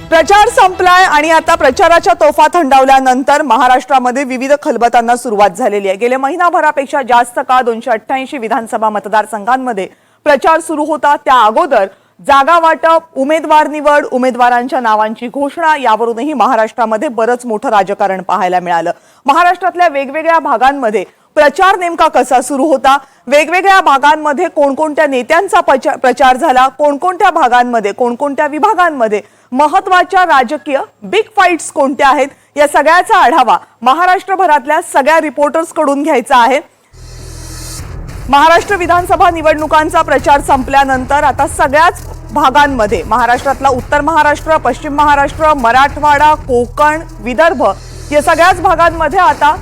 प्रचार संपलाय आणि आता प्रचाराच्या तोफा थंडावल्यानंतर महाराष्ट्रामध्ये विविध खलबतांना सुरुवात झालेली आहे। गेले महिनाभरापेक्षा जास्त काळ 288 विधानसभा मतदारसंघांमध्ये प्रचार सुरू होता। त्या अगोदर जागा वाटप, उमेदवार निवड, उमेदवारांच्या नावांची घोषणा यावरूनही महाराष्ट्रामध्ये बरंच मोठं राजकारण पाहायला मिळालं। महाराष्ट्रातल्या वेगवेगळ्या भागांमध्ये प्रचार नेमका कसा सुरू होता, वेगवेगळ्या भागांमध्ये कोणकोणत्या नेत्यांचा प्रचार झाला, कोणकोणत्या भागांमध्ये कोणकोणत्या विभागांमध्ये महत्त्वाच्या राजकीय बिग फाईट्स कोणत्या आहेत, या सगळ्याचा आढावा महाराष्ट्रभरातल्या सगळ्या रिपोर्टर्स कडून घ्यायचा आहे। महाराष्ट्र विधानसभा निवडणुकांचा प्रचार संपल्यानंतर आता सगळ्याच भागांमध्ये महाराष्ट्रातला उत्तर महाराष्ट्र, पश्चिम महाराष्ट्र, मराठवाडा, कोकण, विदर्भ या सगळ्याच भागांमध्ये आता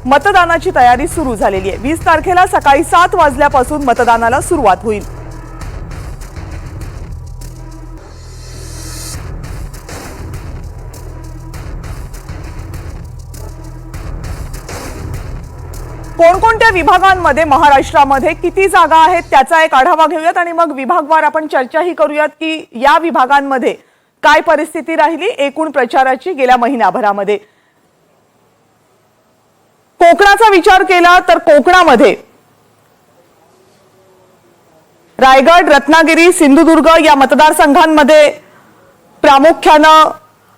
मतदानाची तयारी सुरू झालेली आहे। 20 तारखेला सकाळी 7 वाजल्यापासून मतदानाला सुरुवात होईल। कोणकोणत्या विभागांमध्ये महाराष्ट्रामध्ये किती जागा आहेत त्याचा एक आढावा घेऊयात आणि मग विभागवार आपण चर्चाही करूयात की या विभागांमध्ये काय परिस्थिती राहिली एकूण प्रचाराची गेल्या महिनाभरामध्ये। कोकणाचा विचार केला तर कोकणामध्ये रायगड, रत्नागिरी, सिंधुदुर्ग या मतदारसंघांमध्ये प्रामुख्यानं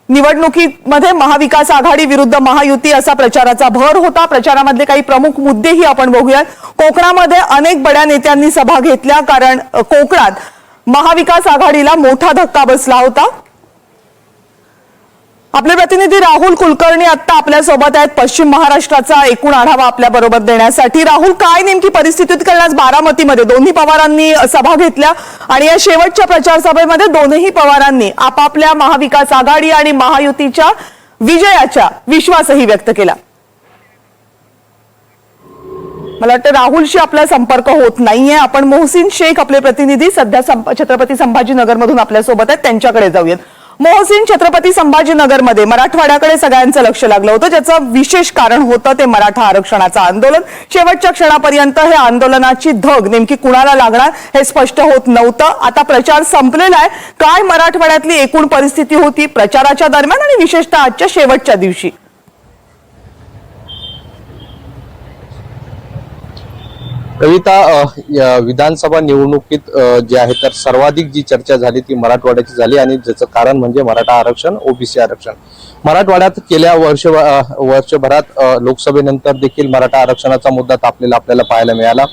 निवडणुकीमध्ये महाविकास आघाडी विरुद्ध महायुती असा प्रचाराचा भर होता। प्रचारामधले काही प्रमुख मुद्देही आपण बघूयात। कोकणामध्ये अनेक बड्या नेत्यांनी सभा घेतल्या कारण कोकणात महाविकास आघाडीला मोठा धक्का बसला होता। आपले प्रतिनिधी राहुल कुलकर्णी आता आपल्या सोबत आहेत पश्चिम महाराष्ट्राचा एकूण आढावा आपल्या बरोबर देण्यासाठी। राहुल, काय नेमकी परिस्थिती होती? कारण आज बारामतीमध्ये दोन्ही पवारांनी सभा घेतल्या आणि या शेवटच्या प्रचार सभेमध्ये दोन्ही पवारांनी आपापल्या महाविकास आघाडी आणि महायुतीच्या विजयाचा विश्वासही व्यक्त केला। मला वाटतं राहुलशी आपला संपर्क होत नाहीये। आपण मोहसिन शेख आपले प्रतिनिधी सध्या छत्रपती संभाजीनगर मधून आपल्या सोबत आहेत, त्यांच्याकडे जाऊयात। मोहसिन, छत्रपती संभाजीनगरमध्ये मराठवाड्याकडे सगळ्यांचं लक्ष लागलं होतं, ज्याचं विशेष कारण होतं ते मराठा आरक्षणाचं आंदोलन। शेवटच्या क्षणापर्यंत हे आंदोलनाची धग नेमकी कुणाला लागणार हे स्पष्ट होत नव्हतं। आता प्रचार संपलेला आहे। काय मराठवाड्यातली एकूण परिस्थिती होती प्रचाराच्या दरम्यान आणि विशेषतः आजच्या शेवटच्या दिवशी? कविता, विधानसभा निवडणुकीत जे आहे तर सर्वाधिक जी चर्चा झाली ती मराठवाड्याची झाली आणि ज्याचं कारण म्हणजे मराठा आरक्षण, ओबीसी आरक्षण। मराठवाड्यात गेल्या वर्षभरात लोकसभेनंतर देखील मराठा आरक्षणाचा मुद्दा तापलेला आपल्याला पाहायला मिळाला।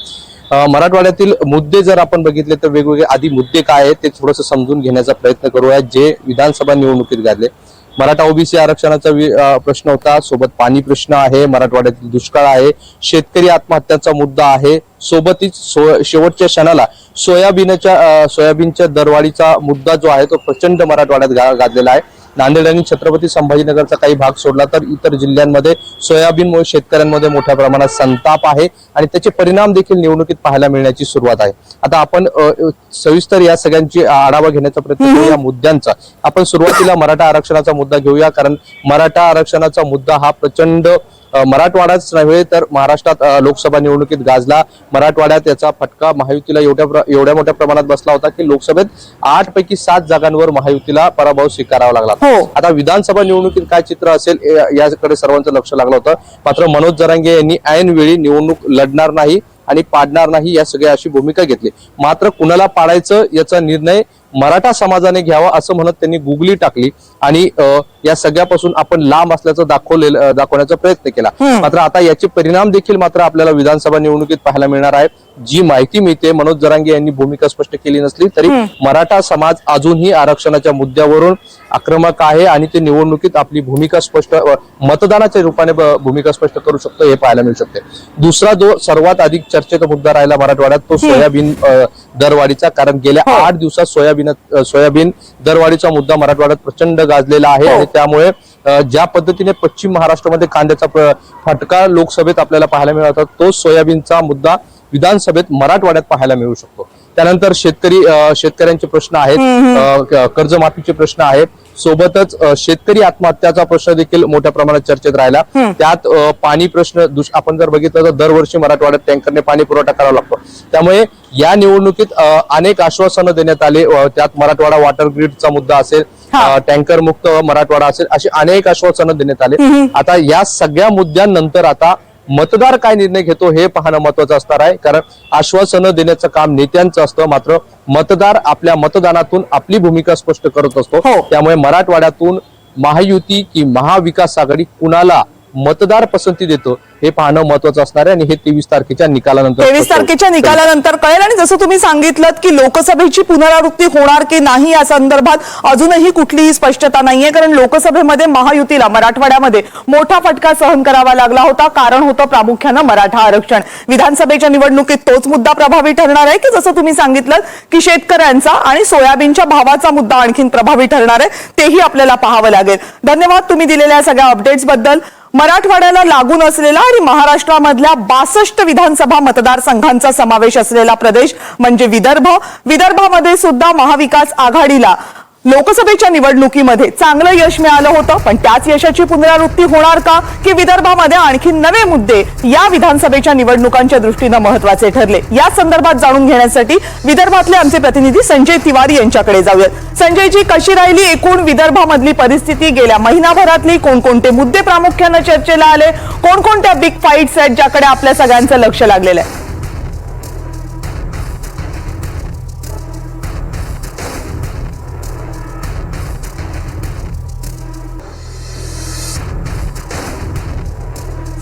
मराठवाड्यातील मुद्दे जर आपण बघितले तर वेगवेगळे आधी मुद्दे काय आहेत ते थोडंसं समजून घेण्याचा प्रयत्न करूया जे विधानसभा निवडणुकीत गाजले। मराठा ओबीसी आरक्षणाचा प्रश्न होता, सोबत पाणी प्रश्न आहे, मराठवाड्यातील दुष्काळ आहे, शेतकरी आत्महत्याचा मुद्दा आहे, सोबतच शेवटच्या क्षणाला सोयाबीनच्या दरवाढीचा मुद्दा जो आहे तो प्रचंड मराठवाड्यात गाजलेला आहे। नांदेड आणि छत्रपती संभाजीनगरचा काही भाग सोडला तर इतर जिल्ह्यांमध्ये सोयाबीनमुळे शेतकऱ्यांमध्ये मोठ्या प्रमाणात संताप आहे आणि त्याचे परिणाम देखील निवडणुकीत पाहायला मिळण्याची सुरुवात आहे। आता आपण सविस्तर या सगळ्यांची आढावा घेण्याचा प्रयत्न करू या मुद्द्यांचा। आपण सुरुवातीला मराठा आरक्षणाचा मुद्दा घेऊया कारण मराठा आरक्षणाचा मुद्दा हा प्रचंड मराठवाडाच नव्हे तर महाराष्ट्रात लोकसभा निवडणुकीत गाजला। मराठवाड्यात याचा फटका महायुतीला एवढ्या मोठ्या प्रमाणात बसला होता की लोकसभेत 8 पैकी 7 जागांवर महायुतीला पराभव स्वीकारावा लागला। आता विधानसभा निवडणुकीत काय चित्र असेल याकडे सर्वांचं लक्ष लागलं होतं, मात्र मनोज जरांगे यांनी ऐन वेळी निवडणूक लढणार नाही आणि पाडणार नाही या सगळ्या अशी भूमिका घेतली। मात्र कुणाला पाडायचं याचा निर्णय मराठा समाजाने घ्यावा असं म्हणत त्यांनी गुगली टाकली आणि या सगळ्यापासून आपण लांब असल्याचं दाखवण्याचा प्रयत्न केला। मात्र आता याचे परिणाम देखील मात्र आपल्याला विधानसभा निवडणुकीत पाहायला मिळणार आहे। जी माहिती मिळते, मनोज जरांगे यांनी भूमिका स्पष्ट केली नसली तरी मराठा समाज अजूनही आरक्षणाच्या मुद्द्यावरून आक्रमक आहे आणि ते निवडणुकीत आपली भूमिका स्पष्ट मतदानाच्या रूपाने भूमिका स्पष्ट करू शकतो हे पाहायला मिळू शकते। दुसरा जो सर्वात अधिक चर्चेचा मुद्दा राहिला मराठवाड्यात तो सोयाबीन दरवाढीचा, कारण गेल्या 8 दिवसात सोयाबीन दरवाढीचा मुद्दा मराठवाड्यात प्रचंड गाजलेला आहे आणि त्यामुळे ज्या पद्धतीने पश्चिम महाराष्ट्रामध्ये कांद्याचा फटका लोकसभेत आपल्याला पाहायला मिळत होता तो सोयाबीनचा मुद्दा विधानसभेत मराठवाड्यात पाहायला मिळू शकतो। त्यानंतर शेतकऱ्यांचे प्रश्न आहेत, कर्जमाफीचे प्रश्न आहेत, सोबतच शेतकरी आत्महत्याचा प्रश्न देखील मोठ्या प्रमाणात चर्चेत राहिला. त्यात पाणी प्रश्न आपण जर बघितलं तर दरवर्षी मराठवाड्यात टँकरने पाणी पुरवठा करावा लागतो. त्यामुळे या निवडणुकीत अनेक आश्वासनं देण्यात आले. त्यात मराठवाडा वॉटर ग्रीडचा मुद्दा असेल, टँकर मुक्त मराठवाडा असेल, अशी अनेक आश्वासनं देण्यात आले. आता या सगळ्या मुद्द्यांनंतर आता मतदार काय निर्णय घेतो हे पाहणं महत्वाचं असणार आहे. कारण आश्वासनं देण्याचं काम नेत्यांचं असतं, मात्र मतदार आपल्या मतदानातून आपली भूमिका स्पष्ट करत असतो. त्यामुळे मराठवाड्यातून महायुती की महाविकास आघाडी कुणाला मतदार पसंती देतो हे पाहणं महत्वाचं असणार आहे. आणि हे 23 तारखेच्या निकालानंतर 23 तारखेच्या निकालानंतर कळेल. आणि जसं तुम्ही सांगितलं की लोकसभेची पुनरावृत्ती होणार की नाही या संदर्भात अजूनही कुठलीही स्पष्टता नाहीये. कारण लोकसभेमध्ये महायुतीला मराठवाड्यामध्ये मोठा फटका सहन करावा लागला होता. कारण होतं प्रामुख्यानं मराठा आरक्षण. विधानसभेच्या निवडणुकीत तोच मुद्दा प्रभावी ठरणार आहे की जसं तुम्ही सांगितलं की शेतकऱ्यांचा आणि सोयाबीनच्या भावाचा मुद्दा आणखीन प्रभावी ठरणार आहे, तेही आपल्याला पाहावं लागेल. धन्यवाद तुम्ही दिलेल्या सगळ्या अपडेट्स बद्दल. मराठवाड्याला लागून असलेला आणि महाराष्ट्रामधल्या 62 विधानसभा मतदारसंघांचा समावेश असलेला प्रदेश म्हणजे विदर्भ. विदर्भामध्ये सुद्धा महाविकास आघाडीला लोकसभेच्या निवडणुकीमध्ये चांगलं यश मिळालं होतं. पण त्याच यशाची पुनरावृत्ती होणार का, की विदर्भामध्ये आणखी नवे मुद्दे या विधानसभेच्या निवडणुकांच्या दृष्टीनं महत्वाचे ठरले, या संदर्भात जाणून घेण्यासाठी विदर्भातले आमचे प्रतिनिधी संजय तिवारी यांच्याकडे जाऊयात. संजयजी, कशी राहिली एकूण विदर्भामधली परिस्थिती? गेल्या महिनाभरातली कोणकोणते मुद्दे प्रामुख्यानं चर्चेला आले? कोणकोणत्या बिग फाईट्स आहेत ज्याकडे आपल्या सगळ्यांचं लक्ष लागलेलं आहे?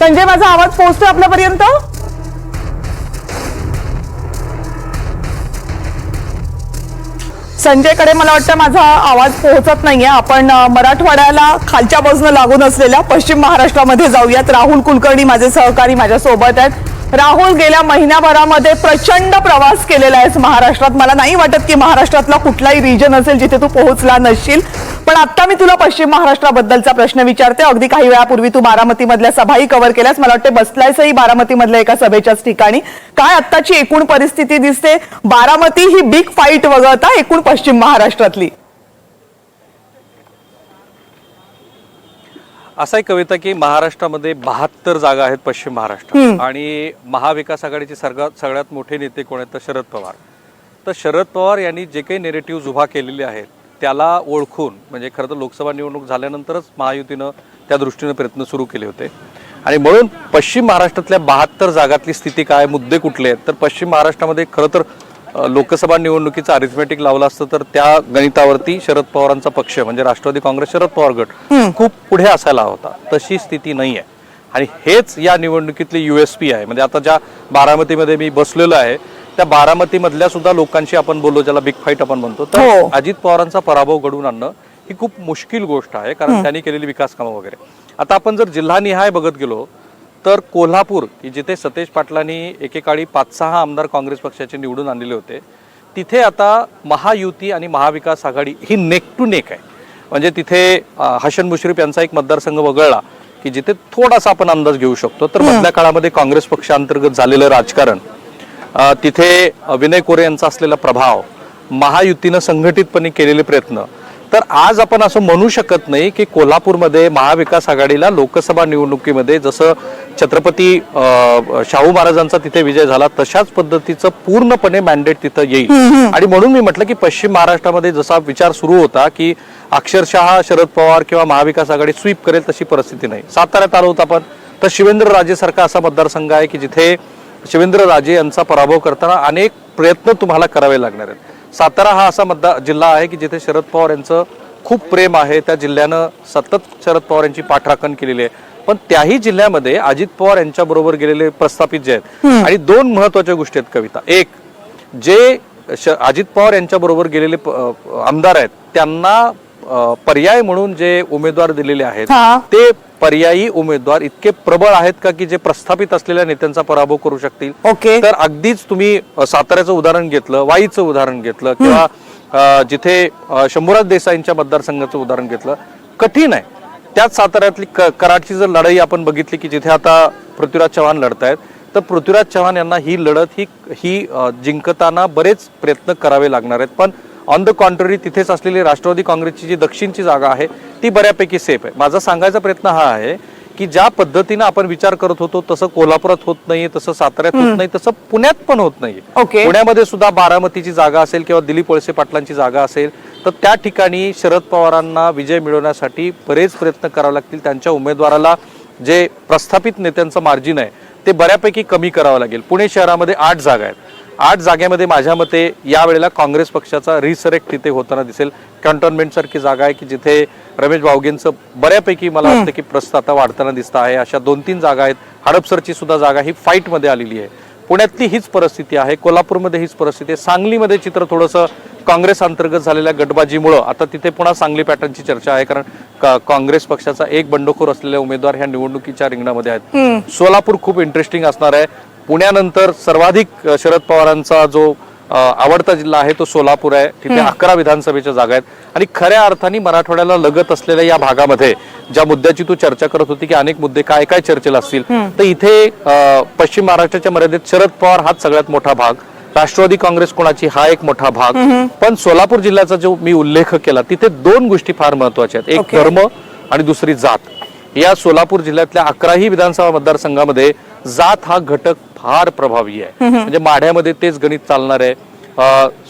संजय, माझा आवाज पोहोचतोय आपल्यापर्यंत? संजयकडे मला वाटतं माझा आवाज पोहोचत नाहीये. आपण मराठवाड्याला खालच्या बाजूने लागून असलेल्या पश्चिम महाराष्ट्रामध्ये जाऊयात. राहुल कुलकर्णी माझे सहकारी माझ्या सोबत आहेत. राहुल, गेल्या महिन्याभरामध्ये प्रचंड प्रवास केलेला आहेस महाराष्ट्रात. मला नाही वाटत की महाराष्ट्रातला कुठलाही रिजन असेल जिथे तू पोहोचला नसशील. पण आता मी तुला पश्चिम महाराष्ट्राबद्दलचा प्रश्न विचारते. अगदी काही वेळापूर्वी तू बारामतीमधल्या सभाही कव्हर केल्यास, मला वाटतं बसलायसही बारामतीमधल्या एका सभेच्याच ठिकाणी. काय आत्ताची एकूण परिस्थिती दिसते? बारामती ही बिग फाईट वगळता एकूण पश्चिम महाराष्ट्रातली. असा एक कविता की महाराष्ट्रामध्ये 72 जागा आहेत पश्चिम महाराष्ट्रात. आणि महाविकास आघाडीचे सगळ्यात मोठे नेते कोण आहेत तर शरद पवार. तर शरद पवार यांनी जे काही नेरेटिव्ह उभा केलेले आहेत त्याला ओळखून, म्हणजे खरं तर लोकसभा निवडणूक झाल्यानंतरच महायुतीनं त्या दृष्टीनं प्रयत्न सुरू केले होते. आणि म्हणून पश्चिम महाराष्ट्रातल्या 72 जागातली स्थिती काय, मुद्दे कुठले आहेत, तर पश्चिम महाराष्ट्रामध्ये खरं तर लोकसभा निवडणुकीचं अरिथमेटिक लावलं असतं तर त्या गणितावरती शरद पवारांचा पक्ष म्हणजे राष्ट्रवादी काँग्रेस शरद पवार गट खूप पुढे असायला होता. तशी स्थिती नाही आहे. आणि हेच या निवडणुकीतली USP आहे. म्हणजे आता ज्या बारामतीमध्ये मी बसलेलो आहे त्या बारामतीमधल्या सुद्धा लोकांशी आपण बोललो, ज्याला बिग फाईट आपण म्हणतो. तर अजित पवारांचा पराभव घडवून आणणं ही खूप मुश्किल गोष्ट आहे, कारण त्यांनी केलेली विकास कामं वगैरे. आता आपण जर जिल्हानिहाय बघत गेलो तर कोल्हापूर, की जिथे सतेज पाटलांनी एकेकाळी 5-6 आमदार काँग्रेस पक्षाचे निवडून आणलेले होते, तिथे आता महायुती आणि महाविकास आघाडी ही नेक टू नेक आहे. म्हणजे तिथे हसन मुश्रीफ यांचा एक मतदारसंघ वगळला की जिथे थोडासा आपण अंदाज घेऊ शकतो. तर मधल्या काळामध्ये काँग्रेस पक्षांतर्गत झालेलं राजकारण, तिथे विनय कोरे यांचा असलेला प्रभाव, महायुतीनं संघटितपणे केलेले प्रयत्न. तर आज आपण असं म्हणू शकत नाही की कोल्हापूरमध्ये महाविकास आघाडीला लोकसभा निवडणुकीमध्ये जसं छत्रपती शाहू महाराजांचा तिथे विजय झाला तशाच पद्धतीचं पूर्णपणे मॅन्डेट तिथं येईल. आणि म्हणून मी म्हटलं की पश्चिम महाराष्ट्रामध्ये जसा विचार सुरू होता की अक्षरशः शरद पवार किंवा महाविकास आघाडी स्वीप करेल, तशी परिस्थिती नाही. साताऱ्यात आलो होतो आपण तर शिवेंद्रराजे सारखा असा मतदारसंघ आहे की जिथे शिवेंद्रराजे यांचा पराभव करताना अनेक प्रयत्न तुम्हाला करावे लागणार आहेत. सातारा हा असा जिल्हा आहे की जिथे शरद पवार यांचं खूप प्रेम आहे. त्या जिल्ह्यानं सतत शरद पवार यांची पाठराखण केलेली आहे. पण त्याही जिल्ह्यामध्ये अजित पवार यांच्या बरोबर गेलेले प्रस्थापित जे आहेत, आणि 2 महत्वाच्या गोष्टी आहेत कविता. एक, जे अजित पवार यांच्या बरोबर गेलेले आमदार आहेत त्यांना पर्याय म्हणून जे उमेदवार दिलेले आहेत ते पर्यायी उमेदवार इतके प्रबळ आहेत का की जे प्रस्थापित असलेल्या नेत्यांचा पराभव करू शकतील. तर अगदीच तुम्ही साताऱ्याचं उदाहरण घेतलं, वाईचं उदाहरण घेतलं, किंवा जिथे शंभूराज देसाईंच्या मतदारसंघाचं उदाहरण घेतलं, कठीण आहे. त्याच साताऱ्यातली कराडची जर लढाई आपण बघितली की जिथे आता पृथ्वीराज चव्हाण लढतायत, तर पृथ्वीराज चव्हाण यांना ही लढत ही जिंकताना बरेच प्रयत्न करावे लागणार आहेत. पण ऑन द कॉन्ट्ररी तिथेच असलेली राष्ट्रवादी काँग्रेसची जी दक्षिणची जागा आहे ती बऱ्यापैकी सेफ आहे. माझा सांगायचा प्रयत्न हा आहे की ज्या पद्धतीनं आपण विचार करत होतो तसं कोल्हापुरात होत नाही, तसं साताऱ्यात होत नाही, तसं पुण्यात पण होत नाही. पुण्यामध्ये सुद्धा बारामतीची जागा असेल किंवा दिलीप वळसे पाटलांची जागा असेल तर त्या ठिकाणी शरद पवारांना विजय मिळवण्यासाठी बरेच प्रयत्न करावे लागतील. त्यांच्या उमेदवाराला जे प्रस्थापित नेत्यांचं मार्जिन आहे ते बऱ्यापैकी कमी करावं लागेल. पुणे शहरामध्ये 8 जागा आहेत. 8 जागेमध्ये माझ्या मते यावेळेला काँग्रेस पक्षाचा रिसरेक्ट तिथे होताना दिसेल. कॅन्टोन्मेंट सारखी जागा आहे की जिथे रमेश बावगेंचं बऱ्यापैकी मला वाटतं की प्रस्थ आता वाढताना दिसत आहे. अशा 2-3 जागा आहेत. हडपसरची सुद्धा जागा ही फाईटमध्ये आलेली आहे. पुण्यातली हीच परिस्थिती आहे, कोल्हापूरमध्ये हीच परिस्थिती आहे. सांगलीमध्ये चित्र थोडंसं काँग्रेस अंतर्गत झालेल्या गटबाजीमुळं आता तिथे पुन्हा सांगली पॅटर्नची चर्चा आहे, कारण काँग्रेस पक्षाचा एक बंडखोर असलेले उमेदवार ह्या निवडणुकीच्या रिंगणामध्ये आहेत. सोलापूर खूप इंटरेस्टिंग असणार आहे. पुण्यानंतर सर्वाधिक शरद पवारांचा जो आवडता जिल्हा आहे तो सोलापूर आहे. तिथे 11 विधानसभेच्या जागा आहेत आणि खऱ्या अर्थाने मराठवाड्याला लगत असलेल्या या भागामध्ये ज्या मुद्द्याची तू चर्चा करत होती की अनेक मुद्दे काय काय चर्चेला असतील, तर इथे पश्चिम महाराष्ट्राच्या मर्यादेत शरद पवार हाच सगळ्यात मोठा भाग, राष्ट्रवादी काँग्रेस कोणाची हा एक मोठा भाग. पण सोलापूर जिल्ह्याचा जो मी उल्लेख केला तिथे 2 गोष्टी फार महत्वाच्या आहेत, एक धर्म आणि दुसरी जात. या सोलापूर जिल्ह्यातल्या 11ही विधानसभा मतदारसंघामध्ये जात हा घटक फार प्रभावी आहे. म्हणजे माढ्यामध्ये तेच गणित चालणार आहे,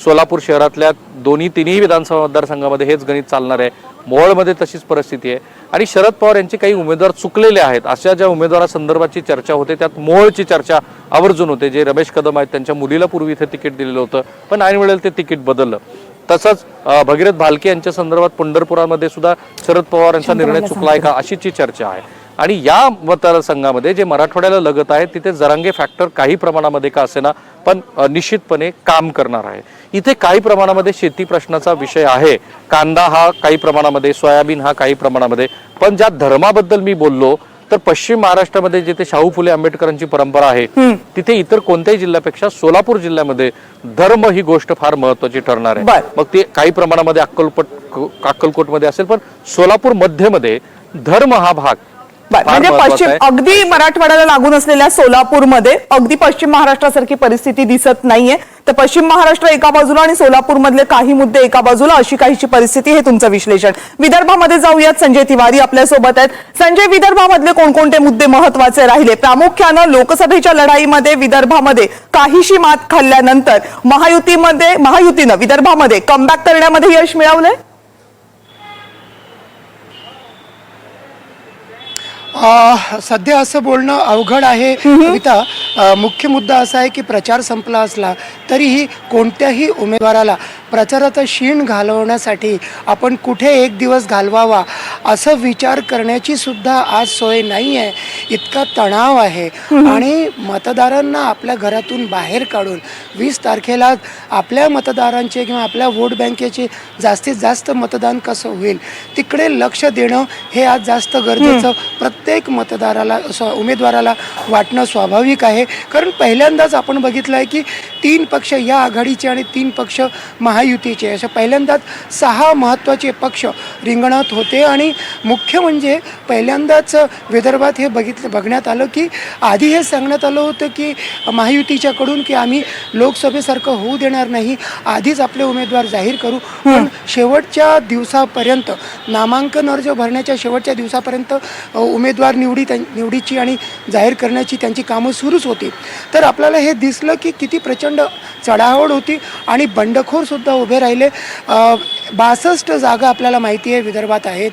सोलापूर शहरातल्या 2-3ही विधानसभा मतदारसंघामध्ये हेच गणित चालणार आहे, मोहोळमध्ये तशीच परिस्थिती आहे. आणि शरद पवार यांचे काही उमेदवार चुकलेले आहेत अशा ज्या उमेदवारासंदर्भाची चर्चा होते त्यात मोहोळची चर्चा आवर्जून होते. जे रमेश कदम आहेत त्यांच्या मुलीला पूर्वी इथे तिकीट दिलेलं होतं पण ऐन वेळेला ते तिकीट बदललं. तसंच भगीरथ भालके यांच्या संदर्भात पंढरपुरामध्ये सुद्धा शरद पवार यांचा निर्णय चुकलाय का अशीची चर्चा आहे. आणि या मतदारसंघामध्ये जे मराठवाड्याला लगत आहे तिथे जरांगे फॅक्टर काही प्रमाणामध्ये का असेना पण निश्चितपणे काम करणार आहे. इथे काही प्रमाणामध्ये शेती प्रश्नाचा विषय आहे, कांदा हा काही प्रमाणामध्ये, सोयाबीन हा काही प्रमाणामध्ये. पण ज्या धर्माबद्दल मी बोललो तर पश्चिम महाराष्ट्रामध्ये जिथे शाहू फुले आंबेडकरांची परंपरा आहे तिथे इतर कोणत्याही जिल्ह्यापेक्षा सोलापूर जिल्ह्यामध्ये धर्म ही गोष्ट फार महत्वाची ठरणार आहे. मग ते काही प्रमाणामध्ये अक्कलकोटमध्ये असेल पण सोलापूर मध्यमध्ये धर्म हा भाग म्हणजे पश्चिम अगदी मराठवाड्याला लागून असलेल्या सोलापूरमध्ये अगदी पश्चिम महाराष्ट्रासारखी परिस्थिती दिसत नाहीये. तर पश्चिम महाराष्ट्र एका बाजूला आणि सोलापूर मधले काही मुद्दे एका बाजूला अशी काहीची परिस्थिती, हे तुमचं विश्लेषण. विदर्भामध्ये जाऊयात, संजय तिवारी आपल्या सोबत आहेत. संजय, विदर्भामधले कोणकोणते मुद्दे महत्वाचे राहिले? प्रामुख्यानं लोकसभेच्या लढाईमध्ये विदर्भामध्ये काहीशी मात खाल्ल्यानंतर महायुतीनं विदर्भामध्ये कमबॅक करण्यामध्ये यश मिळवलंय. सध्या असं बोलणं अवघड आहे कविता. मुख्य मुद्दा असा आहे की प्रचार संपला असला तरीही कोणत्याही उमेदवाराला प्रचाराचा शीण घालवण्यासाठी आपण कुठे एक दिवस घालवावा असं विचार करण्याची सुद्धा आज सोय नाही आहे. इतका तणाव आहे आणि मतदारांना आपल्या घरातून बाहेर काढून 20 तारखेला आपल्या मतदारांचे किंवा आपल्या वोट बँकेचे जास्तीत जास्त मतदान कसं होईल तिकडे लक्ष देणं हे आज जास्त गरजेचं प्रत्येक मतदाराला उमेदवाराला वाटणं स्वाभाविक आहे. कारण पहिल्यांदाच आपण बघितलं आहे की 3 पक्ष या आघाडीचे आणि 3 पक्ष महायुतीचे अशा पहिल्यांदाच 6 महत्त्वाचे पक्ष रिंगणात होते. आणि मुख्य म्हणजे पहिल्यांदाच विदर्भात हे बघण्यात आलं की आधी हे सांगण्यात आलं होतं की महायुतीच्याकडून की आम्ही लोकसभेसारखं होऊ देणार नाही, आधीच आपले उमेदवार जाहीर करू. पण शेवटच्या दिवसापर्यंत नामांकन अर्ज भरण्याच्या शेवटच्या दिवसापर्यंत उमेदवार निवडीची आणि जाहीर करण्याची त्यांची कामं सुरूच होती. तर आपल्याला हे दिसलं की किती प्रचंड चढाओढ होती आणि बंडखोरसुद्धा उभे राहिले. 62 जागा आपल्याला माहिती आहे विदर्भात आहेत.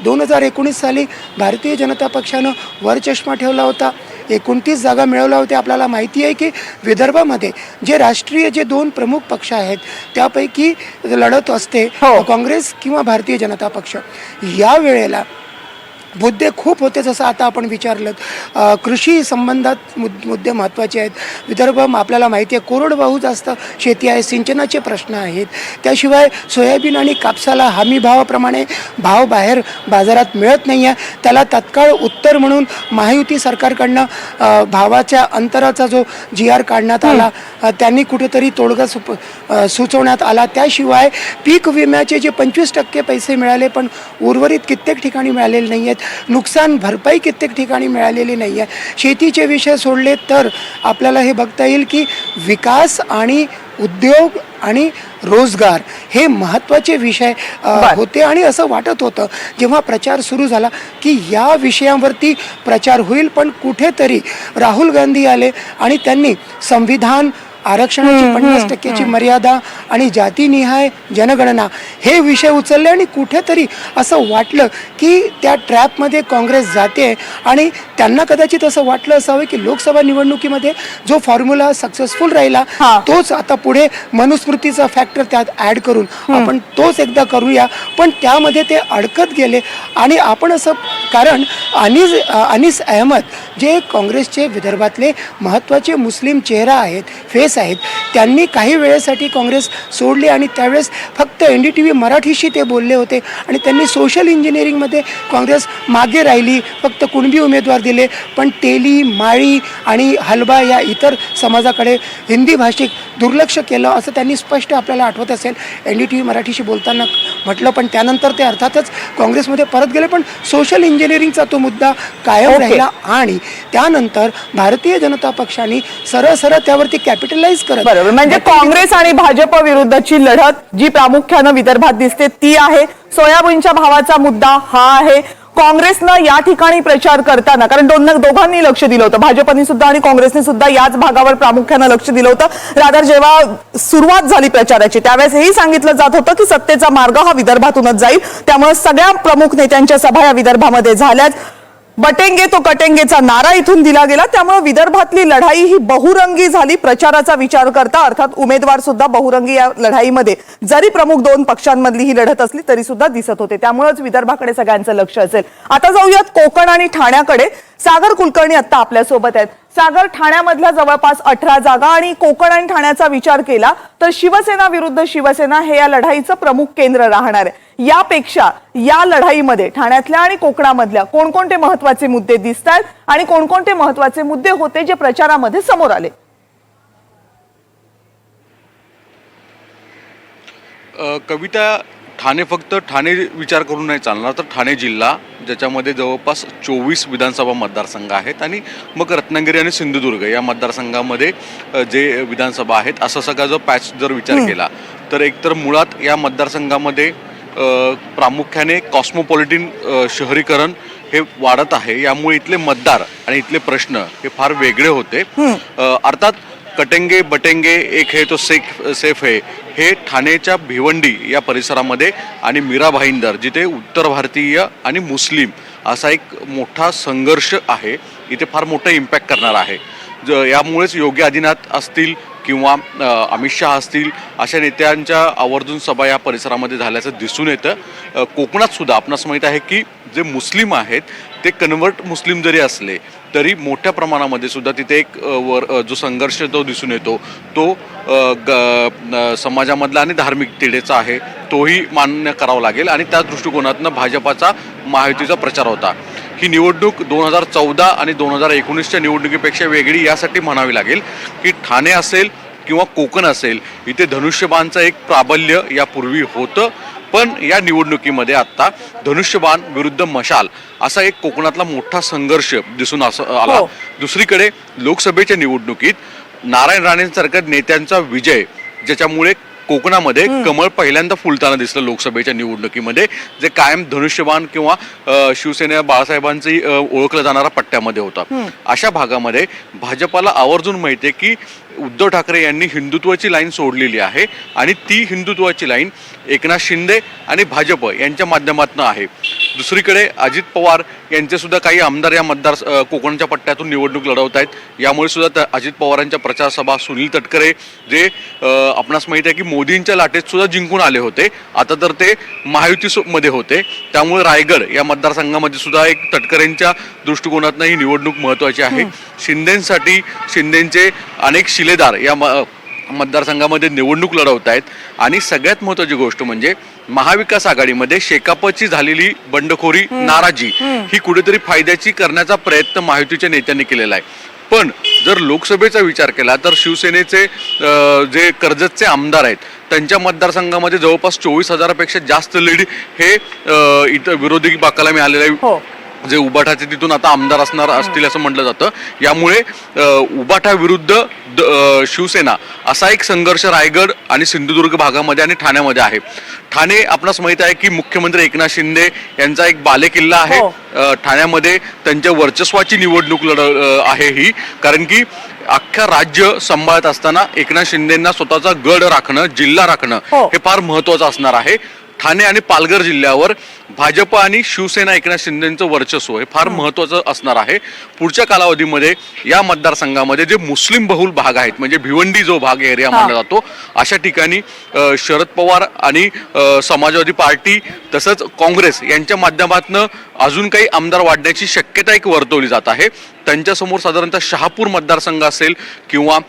2019 साली भारतीय जनता पक्षानं वर चष्मा ठेवला होता, 29 जागा मिळवल्या होत्या. आपल्याला माहिती आहे की विदर्भामध्ये जे राष्ट्रीय 2 प्रमुख पक्ष आहेत त्यापैकी लढत असते काँग्रेस किंवा भारतीय जनता पक्ष. या वेळेला मुद्दे खूप होते, जसं आता आपण विचारलं. कृषी संबंधात मुद्दे महत्त्वाचे आहेत. विदर्भ आपल्याला माहिती आहे कोरडवाहू जास्त शेती आहे, सिंचनाचे प्रश्न आहेत. त्याशिवाय सोयाबीन आणि कापसाला हमी भावाप्रमाणे भाव बाहेर बाजारात मिळत नाही आहे. त्याला तत्काळ उत्तर म्हणून महायुती सरकारकडनं भावाच्या अंतराचा जो GR काढण्यात आला, त्यांनी कुठेतरी तोडगा सुचवण्यात आला. त्याशिवाय पीक विम्याचे जे 25% पैसे मिळाले पण उर्वरित कित्येक ठिकाणी मिळालेले नाही आहेत. आहेत, नुकसान भरपाई कित्येक ठिकाणी मिळालेली नाही आहे. शेतीचे विषय सोडले तर आपल्याला हे बघता येईल की विकास आणि उद्योग आणि रोजगार हे महत्त्वाचे विषय होते. आणि असं वाटत होतं जेव्हा प्रचार सुरू झाला की या विषयांवरती प्रचार होईल, पण कुठेतरी राहुल गांधी आले आणि त्यांनी संविधान, आरक्षणाची 50% मर्यादा आणि जातीनिहाय जनगणना हे विषय उचलले आणि कुठेतरी असं वाटलं की त्या ट्रॅपमध्ये काँग्रेस जाते आणि त्यांना कदाचित असं वाटलं असावं की लोकसभा निवडणुकीमध्ये जो फॉर्म्युला सक्सेसफुल राहिला तोच आता पुढे मनुस्मृतीचा फॅक्टर त्यात ॲड करून आपण तोच एकदा करूया, पण त्यामध्ये ते अडकत गेले. आणि आपण असं, कारण अनीस अहमद जे काँग्रेसचे विदर्भातले महत्त्वाचे मुस्लिम चेहरा आहेत, फेस आहेत, त्यांनी काही वेळेसाठी काँग्रेस सोडली आणि त्यावेळेस फक्त NDTV मराठीशी ते बोलले होते आणि त्यांनी सोशल इंजिनिअरिंगमध्ये काँग्रेस मागे राहिली, फक्त कुणबी उमेदवार दिले, पण तेली, माळी आणि हलबा या इतर समाजाकडे हिंदी भाषिक दुर्लक्ष केलं असं त्यांनी स्पष्ट आपल्याला आठवत असेल NDTV मराठीशी बोलताना म्हटलं. पण त्यानंतर ते अर्थातच काँग्रेसमध्ये परत गेले, पण सोशल इंजिनिअरिंगचा तो मुद्दा कायम राहिला आणि त्यानंतर भारतीय जनता पक्षाने सरळ त्यावरती कॅपिटलाइज करत. बरोबर, म्हणजे काँग्रेस आणि भाजप विरुद्धची लढत जी प्रामुख्यानं विदर्भात दिसते ती आहे. सोयाबीनच्या भावाचा मुद्दा हा आहे. काँग्रेसनं या ठिकाणी प्रचार करताना, कारण दोघांनी लक्ष दिलं होतं, भाजपने सुद्धा आणि काँग्रेसने सुद्धा याच भागावर प्रामुख्यानं लक्ष दिलं होतं. रादर जेव्हा सुरुवात झाली प्रचाराची त्यावेळेस हेही सांगितलं जात होतं की सत्तेचा मार्ग हा विदर्भातूनच जाईल. त्यामुळे सगळ्या प्रमुख नेत्यांच्या सभा या विदर्भामध्ये झाल्याच. बटेंगे तो कटेंगेचा नारा इथून दिला गेला. त्यामुळे विदर्भातली लढाई ही बहुरंगी झाली. प्रचाराचा विचार करता अर्थात उमेदवार सुद्धा बहुरंगी या लढाईमध्ये, जरी प्रमुख दोन पक्षांमधली ही लढत असली तरी सुद्धा दिसत होते. त्यामुळेच विदर्भाकडे सगळ्यांचं लक्ष असेल. आता जाऊयात कोकण आणि ठाण्याकडे. सागर कुलकर्णी आता आपल्यासोबत आहेत. सागर, ठाण्यामधल्या जवळपास 18 जागा आणि कोकण आणि ठाण्याचा विचार केला तर शिवसेना विरुद्ध शिवसेना हे या लढाईचं प्रमुख केंद्र राहणार आहे. यापेक्षा या लढाईमध्ये ठाण्यातल्या आणि कोकणामधल्या कोणकोणते महत्वाचे मुद्दे दिसत आहेत आणि कोणकोणते महत्वाचे मुद्दे होते जे प्रचारामध्ये समोर आले? कविता, ठाणे फक्त ठाणे विचार करून नाही चालणार, तर ठाणे जिल्हा ज्याच्यामध्ये जवळपास 24 विधानसभा मतदारसंघ आहेत आणि मग रत्नागिरी आणि सिंधुदुर्ग या मतदारसंघामध्ये जे विधानसभा आहेत, असा सगळा जो पॅच जर विचार केला तर एकतर मुळात या मतदारसंघामध्ये प्रामुख्याने कॉस्मोपॉलिटिन शहरीकरण हे वाढत आहे. यामुळे इथले मतदार आणि इथले प्रश्न हे फार वेगळे होते. अर्थात कटेंगे बटेंगे एक है तो सेफ है हे ठाण्याच्या भिवंडी या परिसरामध्ये आणि मीरा भाईंदर जिथे उत्तर भारतीय आणि मुस्लिम असा एक मोठा संघर्ष आहे, इथे फार मोठा इम्पॅक्ट करणार आहे. यामुळेच योगी आदित्यनाथ असतील किंवा अमित शहा असतील अशा नेत्यांच्या आवर्जून सभा या परिसरामध्ये झाल्याचं दिसून येतं. कोकणात सुद्धा आपणास माहीत आहे की जे मुस्लिम आहेत ते कन्वर्ट मुस्लिम जरी असले तरी मोठ्या प्रमाणामध्ये सुद्धा तिथे एक जो संघर्ष तो दिसून येतो तो समाजामधला आणि धार्मिक तेढेचा आहे, तोही मान्य करावा लागेल. आणि त्या दृष्टिकोनातून भाजपाचा महायुतीचा प्रचार होता. ही निवडणूक 2014 आणि 2019च्या निवडणुकीपेक्षा वेगळी यासाठी म्हणावी लागेल की ठाणे असेल किंवा कोकण असेल इथे धनुष्यबाणचं एक प्राबल्य यापूर्वी होतं, पण या निवडणुकीमध्ये आत्ता धनुष्यबाण विरुद्ध मशाल असा एक कोकणातला मोठा संघर्ष दिसून आला. दुसरीकडे लोकसभेच्या निवडणुकीत नारायण राणेंसारख्या नेत्यांचा विजय, ज्याच्यामुळे कोकणामध्ये कमळ पहिल्यांदा फुलताना दिसलं लोकसभेच्या निवडणुकीमध्ये, जे कायम धनुष्यबाण किंवा शिवसेना बाळासाहेबांची ओळखलं जाणारा पट्ट्यामध्ये होता. अशा भागामध्ये भाजपाला आवर्जून माहिती आहे की उद्धव ठाकरे यांनी हिंदुत्वाची लाईन सोडलेली आहे आणि ती हिंदुत्वाची लाईन एकनाथ शिंदे आणि भाजप यांच्या माध्यमातून आहे. दुसरीकडे अजित पवार यांचे सुद्धा काही आमदार या कोकणच्या पट्ट्यातून निवडणूक लढवत आहेत. यामुळे सुद्धा अजित पवारांच्या प्रचार सभा, सुनील तटकरे जे आपणास माहिती आहे की मोदींच्या लाटेत सुद्धा जिंकून आले होते, आता तर ते महायुतीमध्ये होते. त्यामुळे रायगड या मतदारसंघामध्ये सुद्धा एक तटकरेंच्या दृष्टिकोनातून ही निवडणूक महत्त्वाची आहे. शिंदेंसाठी शिंदेंचे अनेक शिलेदार या मतदारसंघामध्ये निवडणूक लढवत आहेत. आणि सगळ्यात महत्त्वाची गोष्ट म्हणजे महाविकास आघाडीमध्ये शेकापची झालेली बंडखोरी, नाराजी ही कुठेतरी फायद्याची करण्याचा प्रयत्न महायुतीच्या नेत्यांनी केलेला आहे. पण जर लोकसभेचा विचार केला तर शिवसेनेचे जे कर्जतचे आमदार आहेत त्यांच्या मतदारसंघामध्ये जवळपास 24,000पेक्षा जास्त लीड हे इथं विरोधी बाकाला मिळालेलं आहे. जे उबाठाचे तिथून आता आमदार असणार असतील असं म्हटलं जातं. यामुळे उबाठा विरुद्ध शिवसेना असा एक संघर्ष रायगड आणि सिंधुदुर्ग भागामध्ये आणि ठाण्यामध्ये आहे. ठाणे आपणास माहित आहे की मुख्यमंत्री एकनाथ शिंदे यांचा एक बालेकिल्ला आहे. ठाण्यामध्ये त्यांच्या वर्चस्वाची निवडणूक आहे ही, कारण की अख्खा राज्य सांभाळत असताना एकनाथ शिंदेंना स्वतःचा गड राखणं, जिल्हा राखणं हे फार महत्वाचं असणार आहे. ठाणे आणि पालघर जिल्ह्यावर भाजप आणि शिवसेना एकनाथ शिंदेचं वर्चस्व हे फार महत्वाचं असणार आहे. पुढच्या कालावधीमध्ये या मतदारसंघामध्ये जे मुस्लिम बहुल भाग आहेत, म्हणजे भिवंडी जो भाग एरिया मानला जातो, अशा ठिकाणी शरद पवार आणि समाजवादी पार्टी तसंच काँग्रेस यांच्या माध्यमातून अजून काही आमदार वाढण्याची शक्यता एक वर्तवली जात आहे. त्यांच्यासमोर साधारणतः शहापूर मतदारसंघ असेल किंवा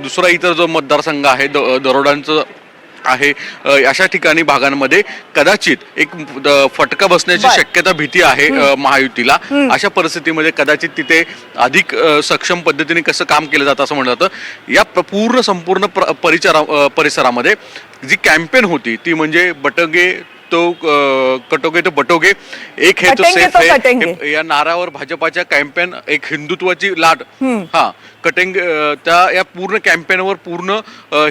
दुसरा इतर जो मतदारसंघ आहे दरोडांचं आहे, अशा ठिकाणी भागांमध्ये कदाचित एक फटका बसण्याची शक्यता भीती आहे महायुतीला. अशा परिस्थितीमध्ये कदाचित तिथे अधिक सक्षम पद्धतीने कसं काम केलं जातं असं म्हणलं जातं. या संपूर्ण परिसरामध्ये जी कॅम्पेन होती ती म्हणजे बटगे तो कटोगे तो बटोगे, एक हे तो सेफ है, या नारावर भाजपाच्या कॅम्पेन एक हिंदुत्वाची लाट कटेंगे, त्या या पूर्ण कॅम्पेनवर पूर्ण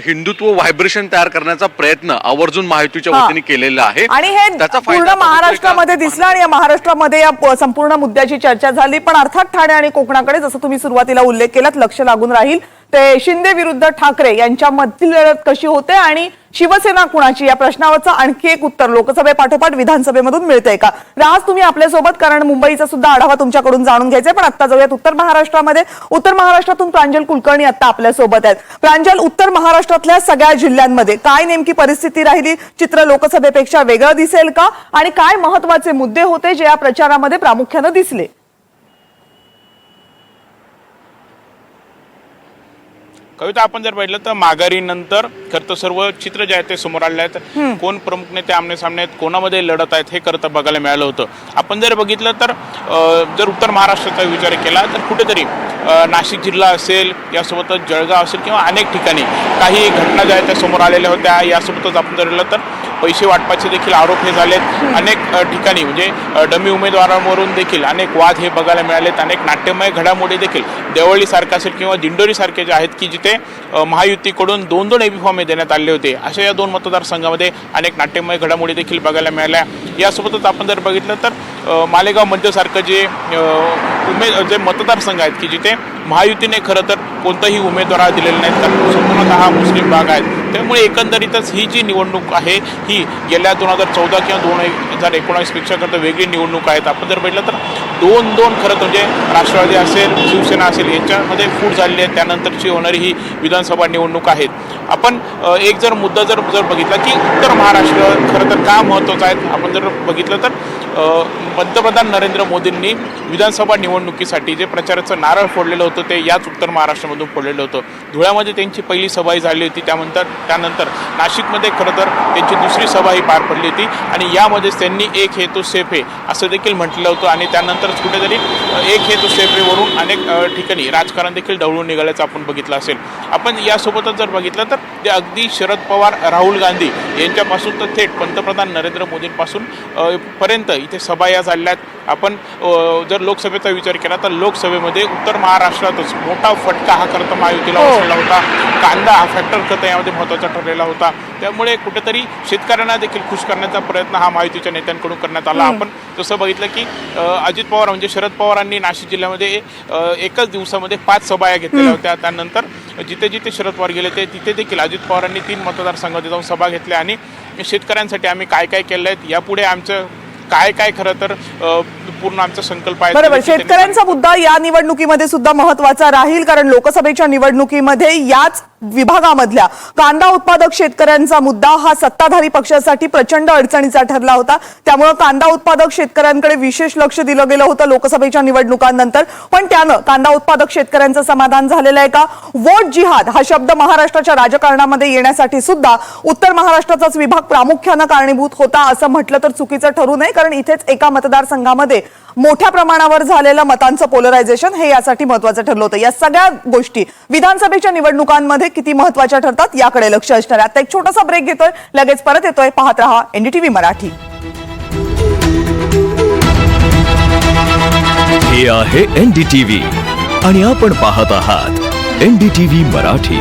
हिंदुत्व व्हायब्रेशन तयार करण्याचा प्रयत्न आवर्जून महायुतीच्या वतीने केलेला आहे आणि हे पूर्ण महाराष्ट्रामध्ये दिसलं आणि या महाराष्ट्रामध्ये या संपूर्ण मुद्द्याची चर्चा झाली. पण अर्थात ठाणे आणि कोकणाकडे जसं तुम्ही सुरुवातीला उल्लेख केलात लक्ष लागून राहील ते शिंदे विरुद्ध ठाकरे यांच्यामधील लढत कशी होते आणि शिवसेना कुणाची या प्रश्नावरचं आणखी एक उत्तर लोकसभेपाठोपाठ विधानसभेमधून मिळतंय का? राज तुम्ही आपल्यासोबत, कारण मुंबईचा सुद्धा आढावा तुमच्याकडून जाणून घ्यायचा. पण आता जाऊयात उत्तर महाराष्ट्रामध्ये. उत्तर महाराष्ट्रातून प्रांजल कुलकर्णी आता आपल्यासोबत आहेत. प्रांजल, उत्तर महाराष्ट्रातल्या सगळ्या जिल्ह्यांमध्ये काय नेमकी परिस्थिती राहिली? चित्र लोकसभेपेक्षा वेगळं दिसेल का? आणि काय महत्वाचे मुद्दे होते जे या प्रचारामध्ये प्रामुख्याने दिसले? कविता, आपण जर पाहिलं तर माघारीनंतर खरं तर सर्व चित्र जे आहेत ते समोर आले आहेत. कोण प्रमुख नेते आमने सामने आहेत, कोणामध्ये लढत आहेत हे खरं तर बघायला मिळालं होतं. आपण जर बघितलं तर जर उत्तर महाराष्ट्राचा विचार केला तर कुठेतरी नाशिक जिल्हा असेल, यासोबतच जळगाव असेल किंवा अनेक ठिकाणी काही घटना ज्या आहेत त्या समोर आलेल्या होत्या. यासोबतच आपण जर पाहिलं तर पैसे वाटपाचे देखील आरोप हे झालेत. अनेक ठिकाणी म्हणजे डमी उमेदवारांवरून देखील अनेक वाद हे बघायला मिळालेत. अनेक नाट्यमय घडामोडी देखील देवळीसारखं असेल किंवा दिंडोरीसारखे जे आहेत की जिथे महायुतीकडून 2-2 एबी फॉर्म देण्यात आले होते, अशा या 2 मतदारसंघामध्ये अनेक नाट्यमय घडामोडी देखील बघायला मिळाल्या. यासोबतच आपण जर बघितलं तर मालेगाव मध्यसारखं जे मतदारसंघ आहेत की जिथे महायुतीने खरं तर कोणताही उमेदवार दिलेला नाही, तर संपूर्णतः हा मुस्लिम भाग आहे. त्यामुळे एकंदरीतच ही जी निवडणूक आहे ही गेल्या 2014 किंवा 2019 पेक्षा करता वेगळी निवडणूक आहेत. आपण जर बघितलं तर 2-2 खरं तर म्हणजे राष्ट्रवादी असेल, शिवसेना असेल याच्यामध्ये फूट झालेली आहे. त्यानंतरची होणारी ही विधानसभा निवडणूक आहेत. आपण एक जर मुद्दा जर बघितला की उत्तर महाराष्ट्र खरं तर का महत्त्वाचं आहे, आपण जर बघितलं तर पंतप्रधान नरेंद्र मोदींनी विधानसभा निवडणुकीसाठी जे प्रचाराचं नारळ फोडलेलं होतं ते याच उत्तर महाराष्ट्रामधून फोडलेलं होतं. धुळ्यामध्ये त्यांची पहिली सभाही झाली होती. त्यानंतर नाशिकमध्ये खरं तर त्यांची दुसरी सभाही पार पडली होती आणि यामध्येच त्यांनी एक हे तो सेफ आहे असं देखील म्हटलं होतं. आणि त्यानंतरच कुठेतरी एक हे तो सेफ आहेवरून अनेक ठिकाणी राजकारण देखील ढवळून निघाल्याचं आपण बघितलं असेल. आपण यासोबतच जर बघितलं तर ते अगदी शरद पवार, राहुल गांधी यांच्यापासून तर थेट पंतप्रधान नरेंद्र मोदींपासून पर्यंत इथे सभा या झाल्या आहेत. आपण जर लोकसभेचा विचार केला तर लोकसभेमध्ये उत्तर महाराष्ट्रातच मोठा फटका हा खरं तर महायुतीला बसलेला होता. कांदा हा फॅक्टर खरं यामध्ये महत्त्वाचा ठरलेला होता. त्यामुळे कुठेतरी शेतकऱ्यांना देखील खुश करण्याचा प्रयत्न हा महायुतीच्या नेत्यांकडून करण्यात आला. आपण जसं बघितलं की अजित पवार म्हणजे शरद पवारांनी नाशिक जिल्ह्यामध्ये एकच दिवसामध्ये 5 सभा घेतलेल्या होत्या. त्यानंतर जिथे जिथे शरद पवार गेले ते तिथे देखील अजित पवारांनी 3 मतदारसंघामध्ये जाऊन सभा घेतल्या आणि शेतकऱ्यांसाठी आम्ही काय काय केलं आहे, यापुढे आमचं काय काय खरं तर पूर्ण आमचा संकल्प आहे. बरोबर, शेतकऱ्यांचा मुद्दा या निवडणुकीमध्ये सुद्धा महत्वाचा राहील, कारण लोकसभेच्या निवडणुकीमध्ये याच विभागामधल्या कांदा उत्पादक शेतकऱ्यांचा मुद्दा हा सत्ताधारी पक्षासाठी प्रचंड अडचणीचा ठरला होता. त्यामुळे कांदा उत्पादक शेतकऱ्यांकडे विशेष लक्ष दिलं गेलं होतं लोकसभेच्या निवडणुकांनंतर. पण त्यानं कांदा उत्पादक शेतकऱ्यांचं समाधान झालेलं आहे का? वोट जिहाद हा शब्द महाराष्ट्राच्या राजकारणामध्ये येण्यासाठी सुद्धा उत्तर महाराष्ट्राचाच विभाग प्रामुख्यानं कारणीभूत होता असं म्हटलं तर चुकीचं ठरू नये, कारण इथेच एका मतदारसंघामध्ये मोठ्या प्रमाणावर झालेलं मतांचं पोलरायझेशन हे यासाठी महत्त्वाचं ठरलं होतं. या सगळ्या गोष्टी विधानसभेच्या निवडणुकांमध्ये किती महत्त्वाच्या ठरतात याकडे लक्ष असणार आहे. आता एक छोटासा ब्रेक घेतोय, लगेच परत येतोय. पाहत रहा NDTV मराठी. हे आहे NDTV आणि आपण पाहत आहात NDTV मराठी.